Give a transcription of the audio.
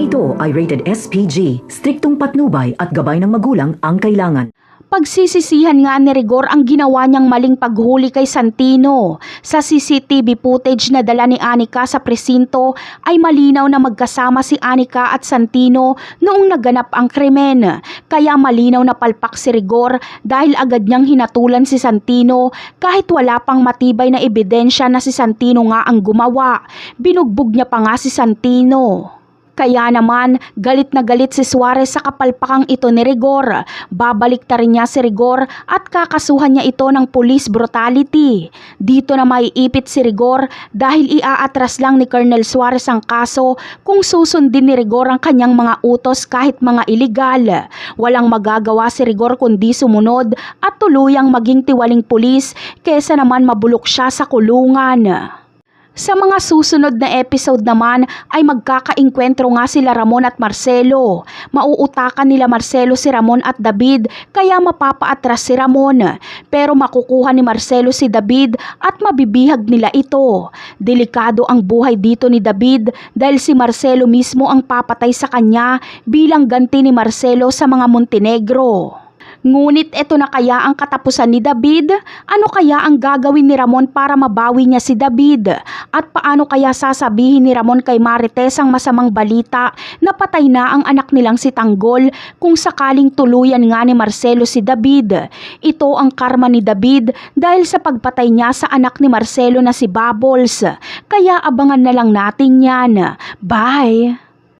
ito ay rated SPG. Striktong patnubay at gabay ng magulang ang kailangan. Pagsisisihan nga ni Rigor ang ginawa niyang maling paghuli kay Santino. Sa CCTV footage na dala ni Anika sa presinto ay malinaw na magkasama si Anika at Santino noong naganap ang krimen. Kaya malinaw na palpak si Rigor dahil agad niyang hinatulan si Santino kahit wala pang matibay na ebidensya na si Santino nga ang gumawa. Binugbog niya pa nga si Santino. Kaya naman, galit na galit si Suarez sa kapalpakang ito ni Rigor. Babalik ta rin niya si Rigor at kakasuhan niya ito ng police brutality. Dito na maiipit si Rigor dahil iaatras lang ni Colonel Suarez ang kaso kung susundin ni Rigor ang kanyang mga utos kahit mga iligal. Walang magagawa si Rigor kundi sumunod at tuluyang maging tiwaling pulis kesa naman mabulok siya sa kulungan. Sa mga susunod na episode naman ay magkakaengkwentro nga sila Ramon at Marcelo. Mauutakan nila Marcelo si Ramon at David kaya mapapaatras si Ramon. Pero makukuha ni Marcelo si David at mabibihag nila ito. Delikado ang buhay dito ni David dahil si Marcelo mismo ang papatay sa kanya bilang ganti ni Marcelo sa mga Montenegro. Ngunit eto na kaya ang katapusan ni David? Ano kaya ang gagawin ni Ramon para mabawi niya si David? At paano kaya sasabihin ni Ramon kay Marites ang masamang balita na patay na ang anak nilang si Tanggol kung sakaling tuluyan nga ni Marcelo si David? Ito ang karma ni David dahil sa pagpatay niya sa anak ni Marcelo na si Bubbles. Kaya abangan na lang natin yan. Bye!